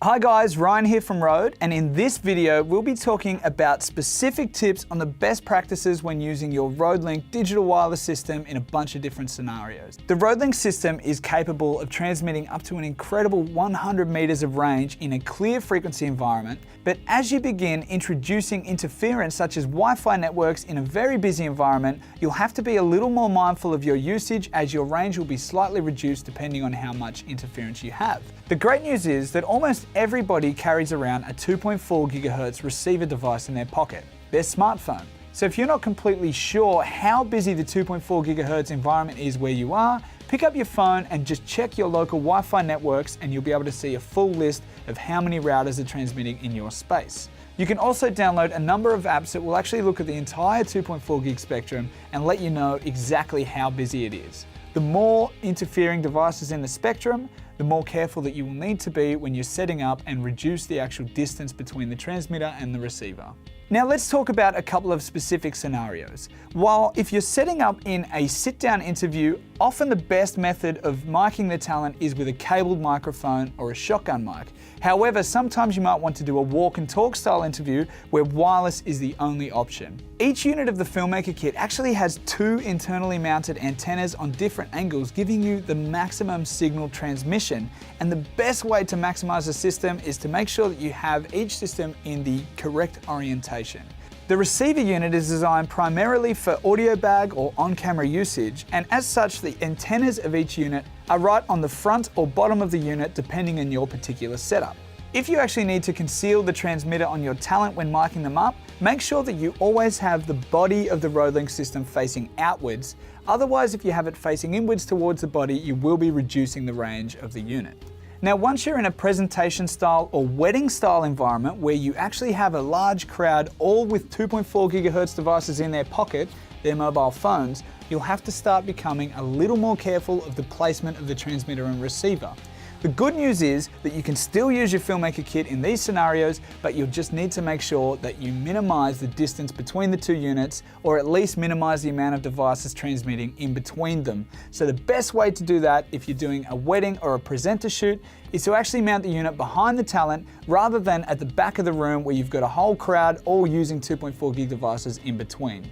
Hi guys, Ryan here from Rode, and in this video we'll be talking about specific tips on the best practices when using your RodeLink digital wireless system in a bunch of different scenarios. The RodeLink system is capable of transmitting up to an incredible 100 meters of range in a clear frequency environment, but as you begin introducing interference such as Wi-Fi networks in a very busy environment, you'll have to be a little more mindful of your usage as your range will be slightly reduced depending on how much interference you have. The great news is that almost everybody carries around a 2.4 GHz receiver device in their pocket, their smartphone. So if you're not completely sure how busy the 2.4 GHz environment is where you are, pick up your phone and just check your local Wi-Fi networks and you'll be able to see a full list of how many routers are transmitting in your space. You can also download a number of apps that will actually look at the entire 2.4 gig spectrum and let you know exactly how busy it is. The more interfering devices in the spectrum, the more careful that you will need to be when you're setting up and reduce the actual distance between the transmitter and the receiver. Now let's talk about a couple of specific scenarios. While if you're setting up in a sit-down interview, often the best method of miking the talent is with a cabled microphone or a shotgun mic. However, sometimes you might want to do a walk and talk style interview where wireless is the only option. Each unit of the Filmmaker kit actually has two internally mounted antennas on different angles, giving you the maximum signal transmission. And the best way to maximize the system is to make sure that you have each system in the correct orientation. The receiver unit is designed primarily for audio bag or on-camera usage, and as such the antennas of each unit are right on the front or bottom of the unit depending on your particular setup. If you actually need to conceal the transmitter on your talent when miking them up, make sure that you always have the body of the RodeLink system facing outwards. Otherwise, if you have it facing inwards towards the body, you will be reducing the range of the unit. Now, once you're in a presentation style or wedding style environment where you actually have a large crowd all with 2.4 GHz devices in their pocket, their mobile phones, you'll have to start becoming a little more careful of the placement of the transmitter and receiver. The good news is that you can still use your Filmmaker kit in these scenarios, but you'll just need to make sure that you minimize the distance between the two units, or at least minimize the amount of devices transmitting in between them. So the best way to do that if you're doing a wedding or a presenter shoot is to actually mount the unit behind the talent rather than at the back of the room where you've got a whole crowd all using 2.4 gig devices in between.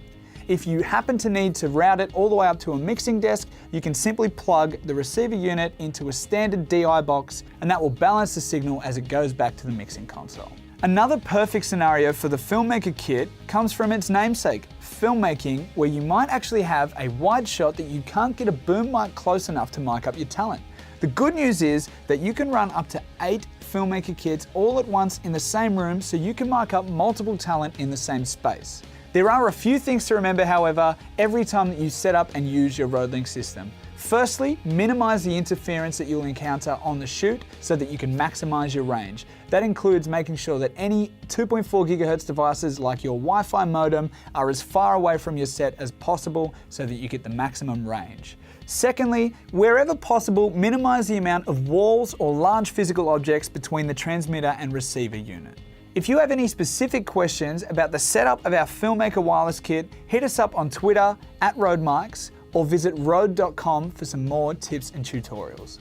If you happen to need to route it all the way up to a mixing desk, you can simply plug the receiver unit into a standard DI box and that will balance the signal as it goes back to the mixing console. Another perfect scenario for the Filmmaker kit comes from its namesake, filmmaking, where you might actually have a wide shot that you can't get a boom mic close enough to mic up your talent. The good news is that you can run up to 8 Filmmaker kits all at once in the same room so you can mic up multiple talent in the same space. There are a few things to remember, however, every time that you set up and use your RodeLink system. Firstly, minimize the interference that you'll encounter on the shoot so that you can maximize your range. That includes making sure that any 2.4 GHz devices like your Wi-Fi modem are as far away from your set as possible so that you get the maximum range. Secondly, wherever possible, minimize the amount of walls or large physical objects between the transmitter and receiver unit. If you have any specific questions about the setup of our Filmmaker wireless kit, hit us up on Twitter @RodeMics or visit rode.com for some more tips and tutorials.